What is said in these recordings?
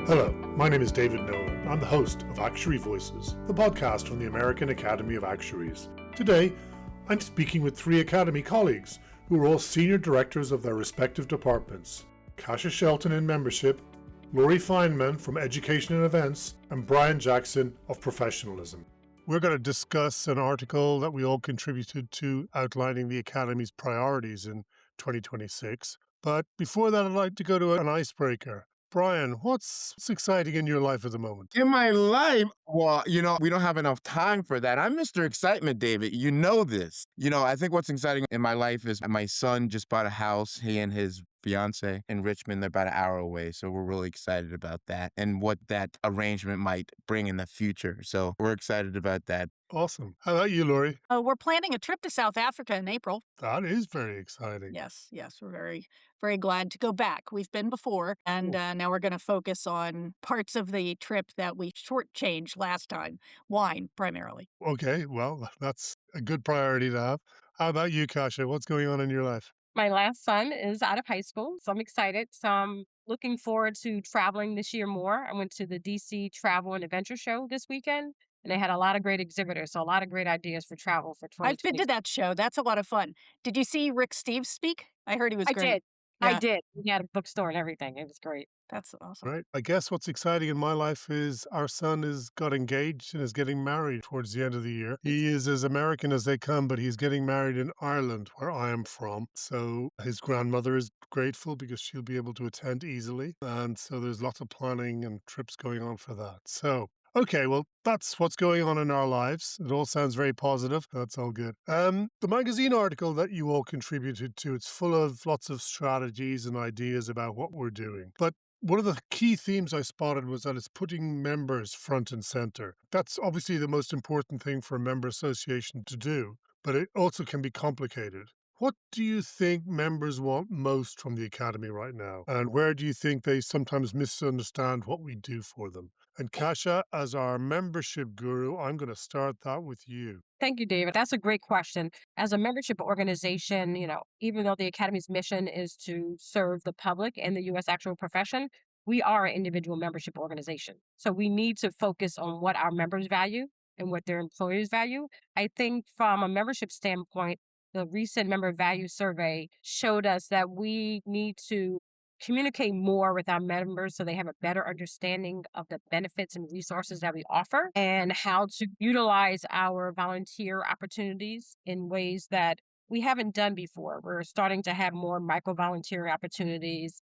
Hello, my name is David Nolan. I'm the host of Actuary Voices, the podcast from the American Academy of Actuaries. Today, I'm speaking with three Academy colleagues who are all senior directors of their respective departments. Kasia Shelton in membership, Laurie Feynman from education and events, and Brian Jackson of professionalism. We're going to discuss an article that we all contributed to outlining the Academy's priorities in 2026. But before that, I'd like to go to an icebreaker. Brian, what's exciting in your life at the moment? In my life, well, we don't have enough time for that. I'm Mr. Excitement, David. You know this. I think what's exciting in my life is my son just bought a house. He and his fiance in Richmond, they're about an hour away. So we're really excited about that and what that arrangement might bring in the future. So we're excited about that. Awesome. How about you, Laurie? We're planning a trip to South Africa in April. That is very exciting. Yes, we're very, very glad to go back. We've been before, and now we're going to focus on parts of the trip that we shortchanged last time. Wine, primarily. Okay, well, that's a good priority to have. How about you, Kasia? What's going on in your life? My last son is out of high school, so I'm excited. So I'm looking forward to traveling this year more. I went to the DC Travel and Adventure Show this weekend, and they had a lot of great exhibitors, so a lot of great ideas for travel for I've been 2020. to that show. That's a lot of fun. Did you see Rick Steves speak? I heard he was I great. did. I Yeah. did. We had a bookstore and everything. It was great. That's awesome. Right. I guess what's exciting in my life is our son is got engaged and is getting married towards the end of the year. He is as American as they come, but he's getting married in Ireland, where I am from. So his grandmother is grateful because she'll be able to attend easily. And so there's lots of planning and trips going on for that. So okay, well, that's what's going on in our lives. It all sounds very positive. That's all good. The magazine article that you all contributed to, it's full of lots of strategies and ideas about what we're doing. But one of the key themes I spotted was that it's putting members front and center. That's obviously the most important thing for a member association to do, but it also can be complicated. What do you think members want most from the Academy right now? And where do you think they sometimes misunderstand what we do for them? And Kasia, as our membership guru, I'm going to start that with you. Thank you, David. That's a great question. As a membership organization, even though the Academy's mission is to serve the public and the U.S. actual profession, we are an individual membership organization. So we need to focus on what our members value and what their employers value. I think from a membership standpoint, the recent member value survey showed us that we need to communicate more with our members so they have a better understanding of the benefits and resources that we offer and how to utilize our volunteer opportunities in ways that we haven't done before. We're starting to have more micro volunteer opportunities.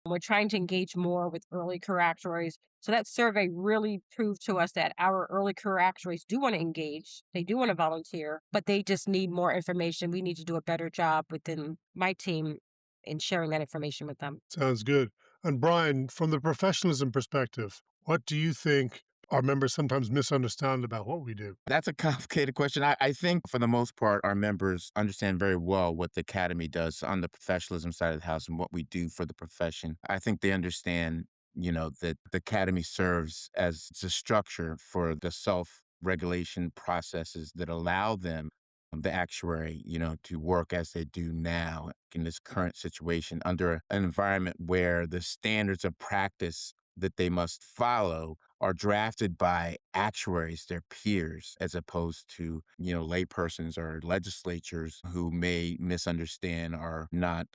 We're trying to engage more with early career actuaries. So that survey really proved to us that our early career actuaries do want to engage. They do want to volunteer, but they just need more information. We need to do a better job within my team in sharing that information with them. Sounds good. And Brian, from the professionalism perspective, what do you think our members sometimes misunderstand about what we do? That's a complicated question. I think for the most part, our members understand very well what the Academy does on the professionalism side of the house and what we do for the profession. I think they understand, that the Academy serves as a structure for the self-regulation processes that allow them, the actuary, to work as they do now in this current situation under an environment where the standards of practice that they must follow are drafted by actuaries, their peers, as opposed to, laypersons or legislatures who may misunderstand or not,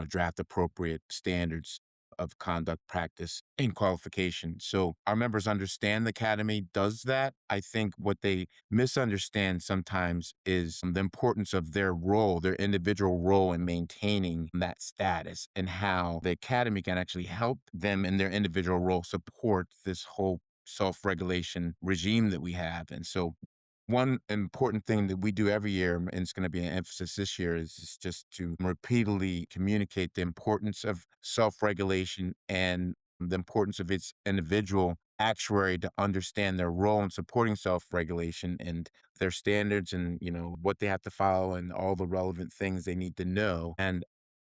draft appropriate standards of conduct, practice, and qualification. So our members understand the Academy does that. I think what they misunderstand sometimes is the importance of their role, their individual role in maintaining that status and how the Academy can actually help them in their individual role support this whole self-regulation regime that we have. And so one important thing that we do every year, and it's going to be an emphasis this year, is just to repeatedly communicate the importance of self-regulation and the importance of its individual actuary to understand their role in supporting self-regulation and their standards and, what they have to follow and all the relevant things they need to know. And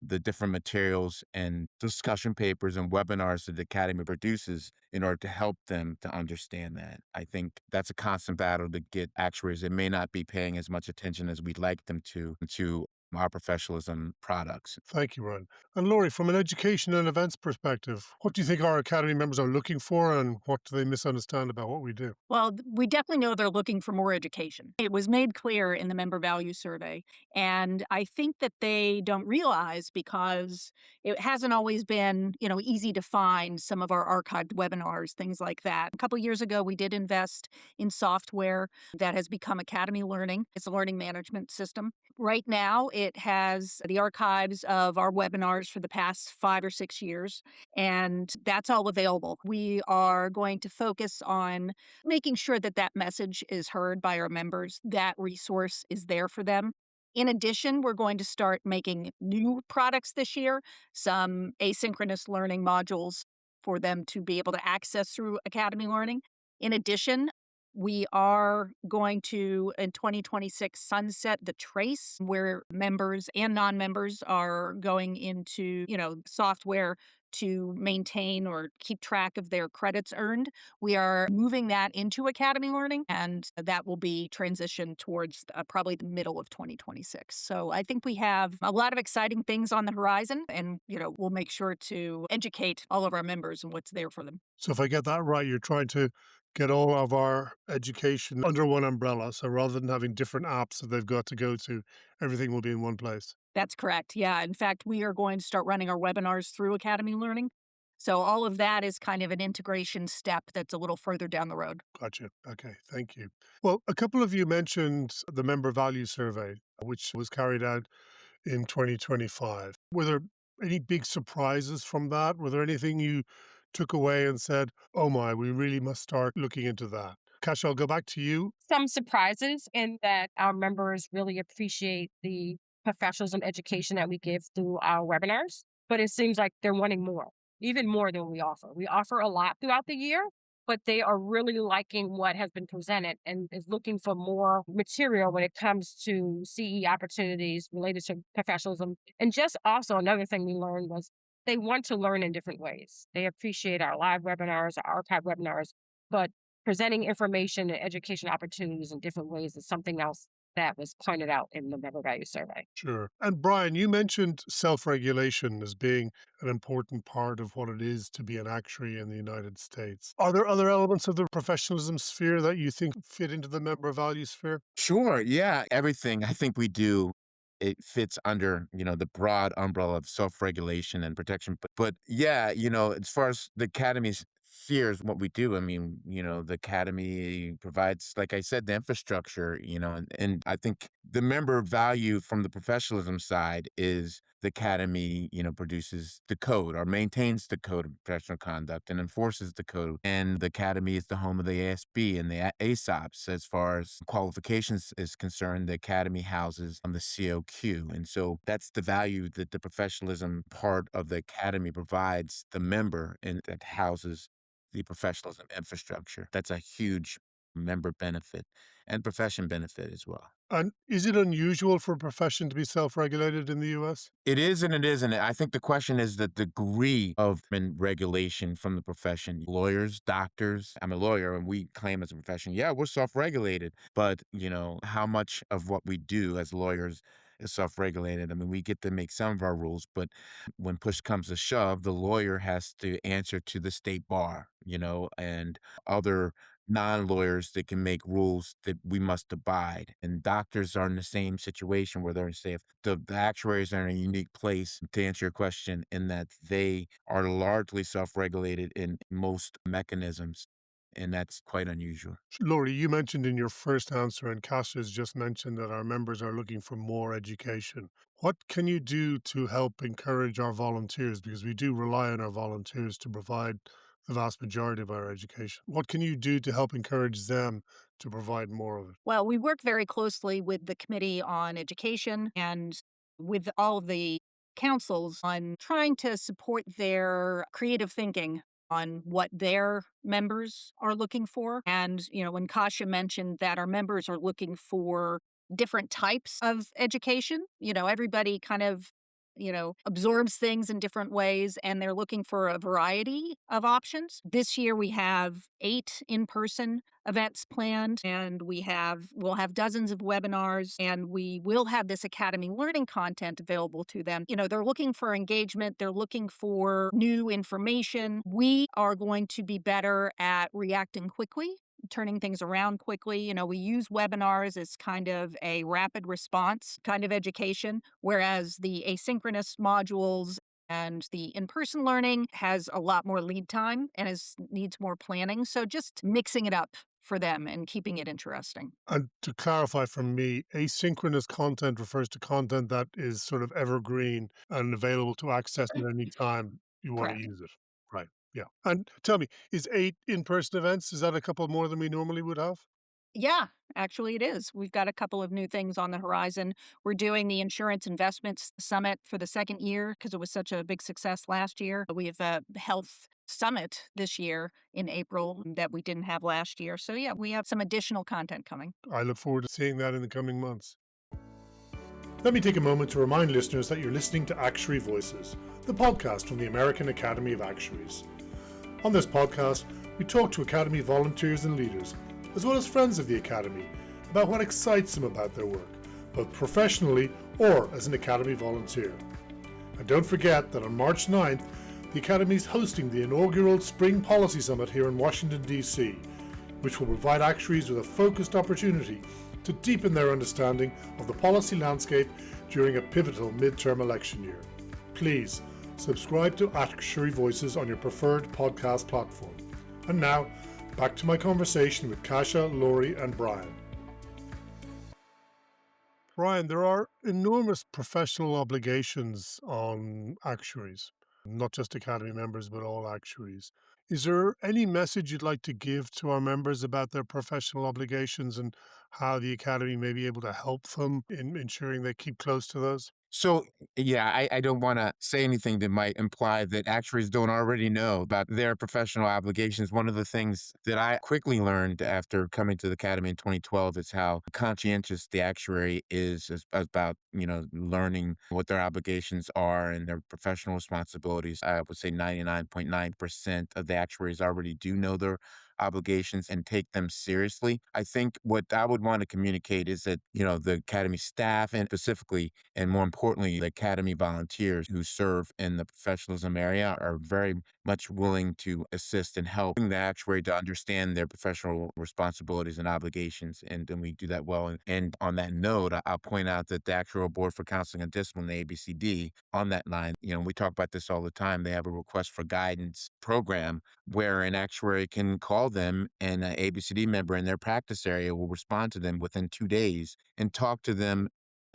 the different materials and discussion papers and webinars that the Academy produces in order to help them to understand that. I think that's a constant battle to get actuaries that may not be paying as much attention as we'd like them to our professionalism products. Thank you, Ryan. And Laurie, from an education and events perspective, what do you think our Academy members are looking for and what do they misunderstand about what we do? Well, we definitely know they're looking for more education. It was made clear in the member value survey. And I think that they don't realize because it hasn't always been, easy to find some of our archived webinars, things like that. A couple years ago, we did invest in software that has become Academy Learning. It's a learning management system. Right now, it has the archives of our webinars for the past 5 or 6 years, and that's all available. We are going to focus on making sure that that message is heard by our members, that resource is there for them. In addition, we're going to start making new products this year, some asynchronous learning modules for them to be able to access through Academy Learning. In addition, we are going to, in 2026, sunset the trace where members and non members are going into, software to maintain or keep track of their credits earned. We are moving that into Academy Learning, and that will be transitioned towards probably the middle of 2026. So I think we have a lot of exciting things on the horizon, and we'll make sure to educate all of our members and what's there for them. So if I get that right, you're trying to get all of our education under one umbrella. So rather than having different apps that they've got to go to, everything will be in one place. That's correct. Yeah. In fact, we are going to start running our webinars through Academy Learning. So all of that is kind of an integration step that's a little further down the road. Gotcha. Okay. Thank you. Well, a couple of you mentioned the member value survey, which was carried out in 2025. Were there any big surprises from that? Were there anything you took away and said, oh my, we really must start looking into that? Kash, I'll go back to you. Some surprises in that our members really appreciate the professionalism education that we give through our webinars, but it seems like they're wanting more, even more than we offer. We offer a lot throughout the year, but they are really liking what has been presented and is looking for more material when it comes to CE opportunities related to professionalism. And just also another thing we learned was they want to learn in different ways. They appreciate our live webinars, our archive webinars, but presenting information and education opportunities in different ways is something else that was pointed out in the member value survey. Sure. And Brian, you mentioned self regulation as being an important part of what it is to be an actuary in the United States. Are there other elements of the professionalism sphere that you think fit into the member value sphere? Sure. Yeah. Everything I think we do, it fits under, the broad umbrella of self-regulation and protection. But yeah, as far as the academy's fears, what we do, I mean, the academy provides, like I said, the infrastructure, and I think the member value from the professionalism side is the academy, produces the code or maintains the code of professional conduct and enforces the code. And the academy is the home of the ASB and the ASOPs. As far as qualifications is concerned, the academy houses on the COQ. And so that's the value that the professionalism part of the academy provides the member and that houses the professionalism infrastructure. That's a huge member benefit and profession benefit as well. And is it unusual for a profession to be self regulated in the US? It is and it isn't. I think the question is the degree of regulation from the profession. Lawyers, doctors. I'm a lawyer and we claim as a profession, yeah, we're self-regulated. But, how much of what we do as lawyers is self-regulated? I mean, we get to make some of our rules, but when push comes to shove, the lawyer has to answer to the state bar, and other non-lawyers that can make rules that we must abide. And doctors are in the same situation where they're safe. The actuaries are in a unique place to answer your question in that they are largely self-regulated in most mechanisms. And that's quite unusual. Laurie, you mentioned in your first answer, and Cassia's just mentioned that our members are looking for more education. What can you do to help encourage our volunteers? Because we do rely on our volunteers to provide the vast majority of our education. What can you do to help encourage them to provide more of it? Well, we work very closely with the Committee on Education and with all of the councils on trying to support their creative thinking on what their members are looking for. And, when Kasha mentioned that our members are looking for different types of education, everybody kind of absorbs things in different ways, and they're looking for a variety of options. This year we have 8 in-person events planned, and we'll have dozens of webinars, and we will have this academy learning content available to them. They're looking for engagement, they're looking for new information. We are going to be better at reacting quickly, turning things around quickly. We use webinars as kind of a rapid response kind of education, whereas the asynchronous modules and the in-person learning has a lot more lead time and needs more planning. So just mixing it up for them and keeping it interesting. And to clarify from me, asynchronous content refers to content that is sort of evergreen and available to access at any time you want to Correct. use it. Right. Yeah. And tell me, is 8 in-person events, is that a couple more than we normally would have? Yeah, actually, it is. We've got a couple of new things on the horizon. We're doing the Insurance Investments Summit for the second year because it was such a big success last year. We have a health summit this year in April that we didn't have last year. So, yeah, we have some additional content coming. I look forward to seeing that in the coming months. Let me take a moment to remind listeners that you're listening to Actuary Voices, the podcast from the American Academy of Actuaries. On this podcast, we talk to Academy volunteers and leaders, as well as friends of the Academy, about what excites them about their work, both professionally or as an Academy volunteer. And don't forget that on March 9th, the Academy is hosting the inaugural Spring Policy Summit here in Washington, D.C., which will provide actuaries with a focused opportunity to deepen their understanding of the policy landscape during a pivotal midterm election year. Please subscribe to Actuary Voices on your preferred podcast platform. And now, back to my conversation with Kasia, Laurie, and Brian. Brian, there are enormous professional obligations on actuaries, not just Academy members, but all actuaries. Is there any message you'd like to give to our members about their professional obligations and how the Academy may be able to help them in ensuring they keep close to those? So, yeah, I don't want to say anything that might imply that actuaries don't already know about their professional obligations. One of the things that I quickly learned after coming to the academy in 2012 is how conscientious the actuary is about, learning what their obligations are and their professional responsibilities. I would say 99.9% of the actuaries already do know their obligations and take them seriously. I think what I would want to communicate is that, the academy staff and specifically and more importantly, the academy volunteers who serve in the professionalism area are very much willing to assist in helping the actuary to understand their professional responsibilities and obligations. And then we do that well. And on that note, I'll point out that the Actuarial Board for Counseling and Discipline, the ABCD, on that line, we talk about this all the time. They have a request for guidance program where an actuary can call them and an ABCD member in their practice area will respond to them within 2 days and talk to them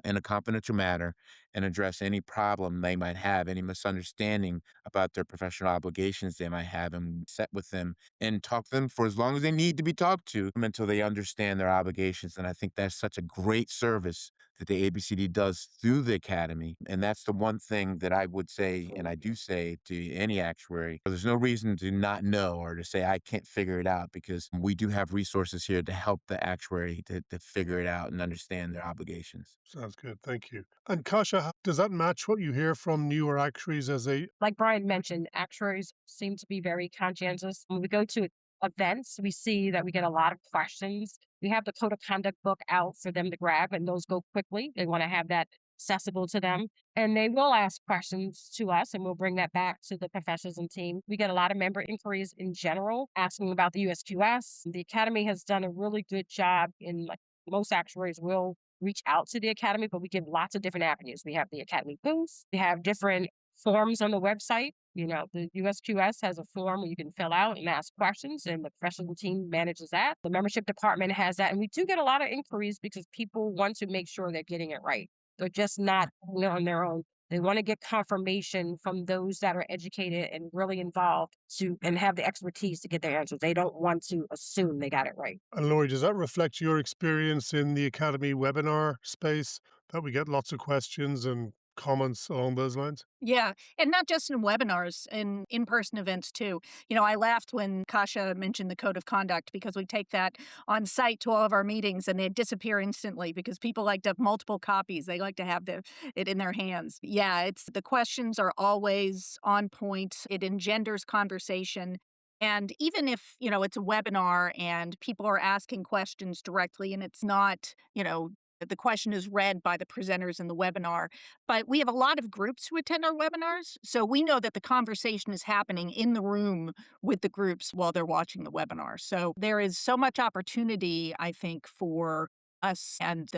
in a confidential manner and address any problem they might have, any misunderstanding about their professional obligations they might have, and sit with them and talk to them for as long as they need to be talked to until they understand their obligations. And I think that's such a great service that the ABCD does through the academy. And that's the one thing that I would say, and I do say to any actuary, there's no reason to not know or to say, I can't figure it out, because we do have resources here to help the actuary to figure it out and understand their obligations. Sounds good. Thank you. And Kasia, does that match what you hear from newer actuaries as they? Like Brian mentioned, actuaries seem to be very conscientious. When we go to events, we see that we get a lot of questions. We have the code of conduct book out for them to grab, and those go quickly. They want to have that accessible to them. And they will ask questions to us, and we'll bring that back to the professionalism team. We get a lot of member inquiries in general, asking about the USQS. The Academy has done a really good job in, like, most actuaries will reach out to the Academy, but we give lots of different avenues. We have the Academy booth, we have different forms on the website. The USQS has a form where you can fill out and ask questions, and the professional team manages that. The membership department has that. And we do get a lot of inquiries because people want to make sure they're getting it right. They're just not on their own. They want to get confirmation from those that are educated and really involved and have the expertise to get their answers. They don't want to assume they got it right. And Laurie, does that reflect your experience in the Academy webinar space, that we get lots of questions and comments along those lines? Yeah, and not just in webinars, in-person events too. I laughed when Kasha mentioned the code of conduct because we take that on site to all of our meetings and they disappear instantly because people like to have multiple copies. They like to have it in their hands. Yeah, it's the questions are always on point. It engenders conversation. And even if, it's a webinar and people are asking questions directly and it's not, the question is read by the presenters in the webinar, but we have a lot of groups who attend our webinars, so we know that the conversation is happening in the room with the groups while they're watching the webinar. So there is so much opportunity, I think, for us and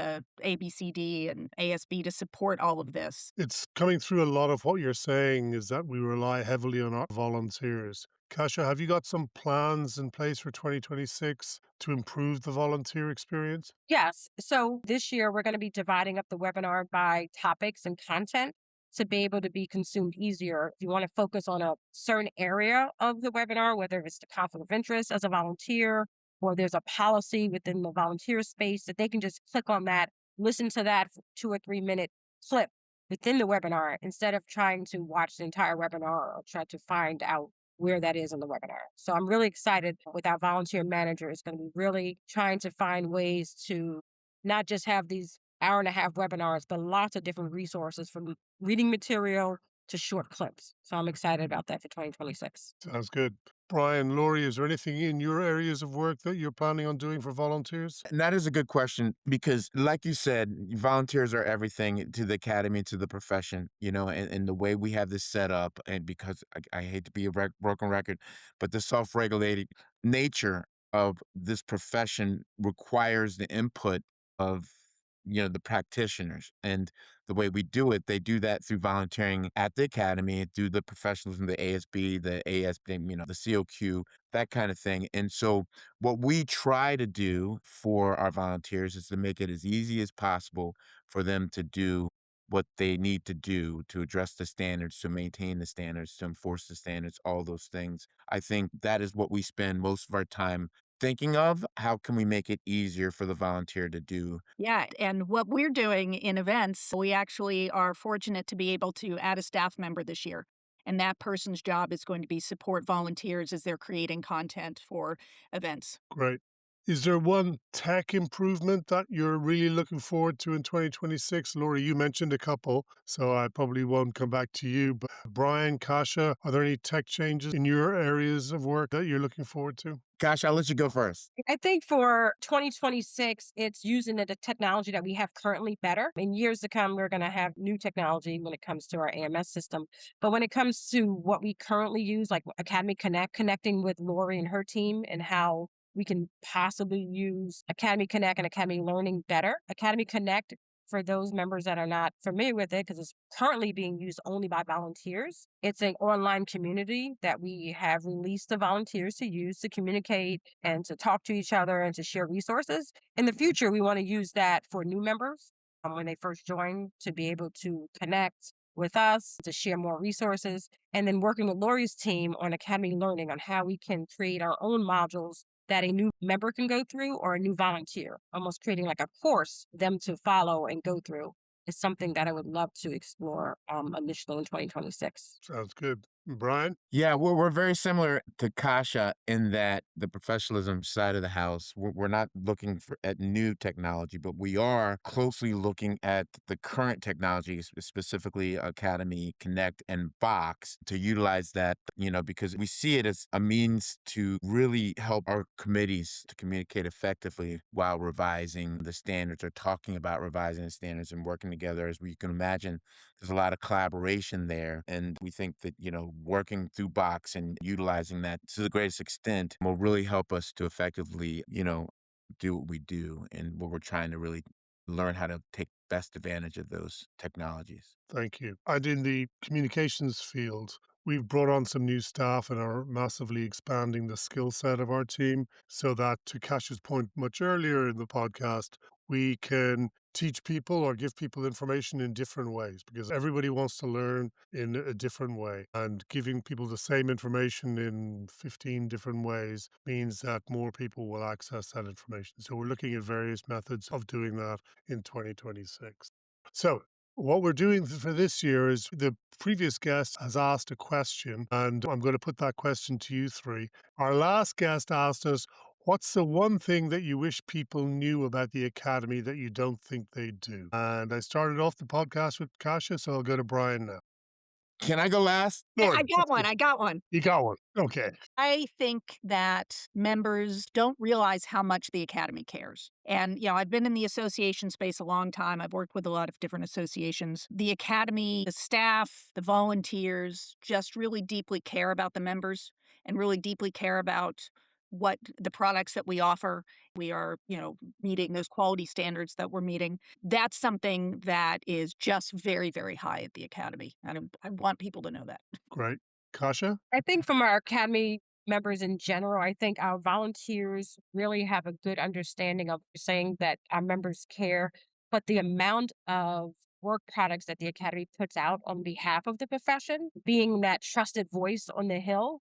ABCD and ASB to support all of this. It's coming through a lot of what you're saying is that we rely heavily on our volunteers. Kasha, have you got some plans in place for 2026 to improve the volunteer experience? Yes. So this year, we're going to be dividing up the webinar by topics and content to be able to be consumed easier. If you want to focus on a certain area of the webinar, whether it's the conflict of interest as a volunteer, or there's a policy within the volunteer space, that they can just click on that, listen to that 2 or 3 minute clip within the webinar instead of trying to watch the entire webinar or try to find out where that is in the webinar. So I'm really excited with our volunteer manager is going to be really trying to find ways to not just have these hour-and-a-half webinars, but lots of different resources from reading material to short clips. So I'm excited about that for 2026. Sounds good. Brian, Laurie, is there anything in your areas of work that you're planning on doing for volunteers? And that is a good question because, like you said, volunteers are everything to the academy, to the profession, and the way we have this set up. And because I hate to be a broken record, but the self regulated nature of this profession requires the input of the practitioners, and the way we do it, they do that through volunteering at the academy, through the professionalism, the ASB, the ASB, the COQ, that kind of thing. And so what we try to do for our volunteers is to make it as easy as possible for them to do what they need to do to address the standards, to maintain the standards, to enforce the standards, all those things. I think that is what we spend most of our time thinking of. How can we make it easier for the volunteer to do? Yeah, and what we're doing in events, we actually are fortunate to be able to add a staff member this year. And that person's job is going to be support volunteers as they're creating content for events. Great. Is there one tech improvement that you're really looking forward to in 2026? Laurie, you mentioned a couple, so I probably won't come back to you. But Brian, Kasha, are there any tech changes in your areas of work that you're looking forward to? Gosh, I'll let you go first. I think for 2026, it's using the technology that we have currently better. In years to come, we're going to have new technology when it comes to our AMS system. But when it comes to what we currently use, like Academy Connect, connecting with Lori and her team and how we can possibly use Academy Connect and Academy Learning better. Academy Connect, for those members that are not familiar with it, because it's currently being used only by volunteers. It's an online community that we have released to volunteers to use to communicate and to talk to each other and to share resources. In the future, we want to use that for new members when they first join to be able to connect with us, to share more resources, and then working with Lori's team on Academy Learning on how we can create our own modules that a new member can go through or a new volunteer, almost creating like a course them to follow and go through is something that I would love to explore initially in 2026. Sounds good. Brian? Yeah, we're very similar to Kasha in that the professionalism side of the house, we're not looking at new technology, but we are closely looking at the current technology, specifically Academy Connect and Box, to utilize that, because we see it as a means to really help our committees to communicate effectively while revising the standards or talking about revising the standards and working together. As we can imagine, there's a lot of collaboration there. And we think that, working through Box and utilizing that to the greatest extent will really help us to effectively, do what we do and what we're trying to really learn how to take best advantage of those technologies. Thank you. And in the communications field, we've brought on some new staff and are massively expanding the skill set of our team so that, to Cash's point much earlier in the podcast, we can teach people or give people information in different ways because everybody wants to learn in a different way. And giving people the same information in 15 different ways means that more people will access that information. So we're looking at various methods of doing that in 2026. So What we're doing for this year is the previous guest has asked a question, and I'm going to put that question to you three. Our last guest asked us, what's the one thing that you wish people knew about the Academy that you don't think they do? And I started off the podcast with Kasia, so I'll go to Brian now. Can I go last? I Lori, got let's one. go. I got one. You got one. Okay. I think that members don't realize how much the Academy cares. And, I've been in the association space a long time. I've worked with a lot of different associations. The Academy, the staff, the volunteers just really deeply care about the members and really deeply care about what the products that we offer. We are, meeting those quality standards that we're meeting. That's something that is just very, very high at the Academy. And I want people to know that. Great. Kasia? I think from our academy members in general, I think our volunteers really have a good understanding of saying that our members care, but the amount of work products that the academy puts out on behalf of the profession, being that trusted voice on the hill,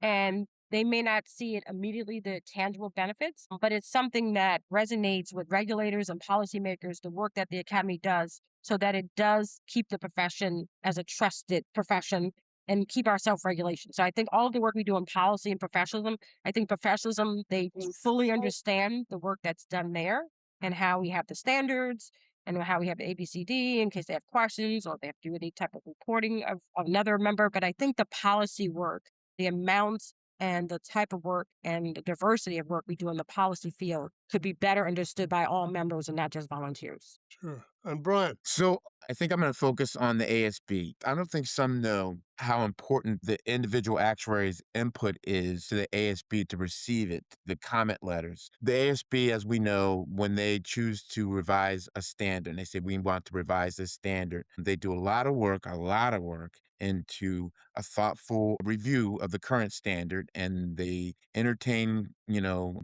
and they may not see it immediately, the tangible benefits, but it's something that resonates with regulators and policymakers, the work that the academy does, so that it does keep the profession as a trusted profession and keep our self-regulation. So I think all of the work we do in policy and professionalism, I think professionalism, they fully understand the work that's done there and how we have the standards and how we have the ABCD in case they have questions or they have to do any type of reporting of another member. But I think the policy work, the amounts and the type of work and the diversity of work we do in the policy field could be better understood by all members and not just volunteers. Sure. And Brian? So I think I'm going to focus on the ASB. I don't think some know how important the individual actuary's input is to the ASB to receive it, the comment letters. The ASB, as we know, when they choose to revise a standard, and they say, we want to revise this standard, they do a lot of work into a thoughtful review of the current standard, and they entertain,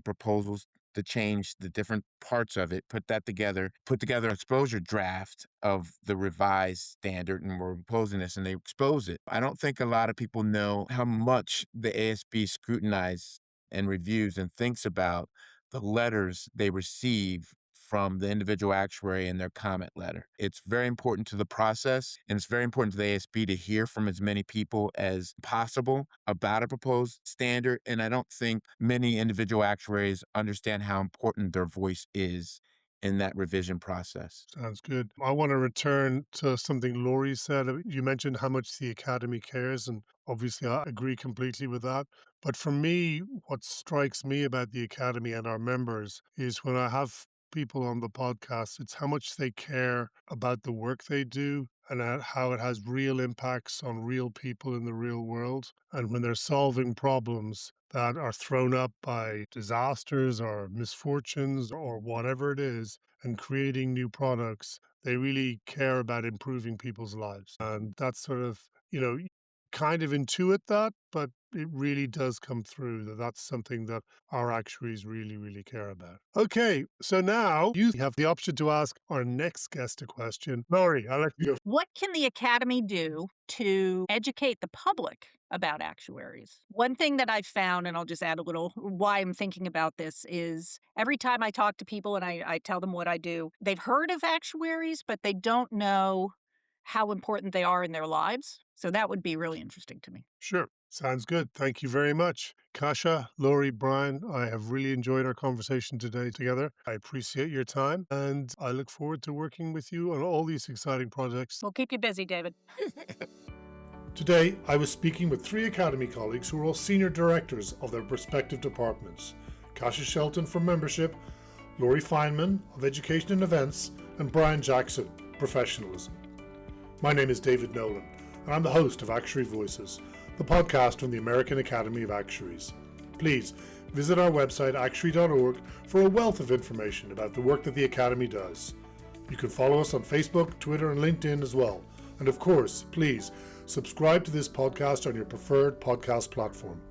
proposals to change the different parts of it, put together an exposure draft of the revised standard, and we're proposing this, and they expose it. I don't think a lot of people know how much the ASB scrutinizes and reviews and thinks about the letters they receive from the individual actuary in their comment letter. It's very important to the process, and it's very important to the ASB to hear from as many people as possible about a proposed standard. And I don't think many individual actuaries understand how important their voice is in that revision process. Sounds good. I want to return to something Laurie said. You mentioned how much the Academy cares, and obviously I agree completely with that. But for me, what strikes me about the Academy and our members is when I have people on the podcast, it's how much they care about the work they do and how it has real impacts on real people in the real world. And when they're solving problems that are thrown up by disasters or misfortunes or whatever it is, and creating new products, they really care about improving people's lives. And that's sort of, you kind of intuit that, but it really does come through that that's something that our actuaries really, really care about. Okay, so now you have the option to ask our next guest a question. Laurie, I'll let you go. What can the Academy do to educate the public about actuaries? One thing that I've found, and I'll just add a little why I'm thinking about this, is every time I talk to people and I tell them what I do, they've heard of actuaries, but they don't know how important they are in their lives. So that would be really interesting to me. Sure. Sounds good. Thank you very much. Kasia, Laurie, Brian, I have really enjoyed our conversation today together. I appreciate your time and I look forward to working with you on all these exciting projects. We'll keep you busy, David. Today, I was speaking with three Academy colleagues who are all senior directors of their respective departments. Kasia Shelton from Membership, Laurie Feynman of Education and Events, and Brian Jackson, Professionalism. My name is David Nolan, and I'm the host of Actuary Voices, the podcast from the American Academy of Actuaries. Please visit our website actuary.org for a wealth of information about the work that the Academy does. You can follow us on Facebook, Twitter, and LinkedIn as well. And of course, please subscribe to this podcast on your preferred podcast platform.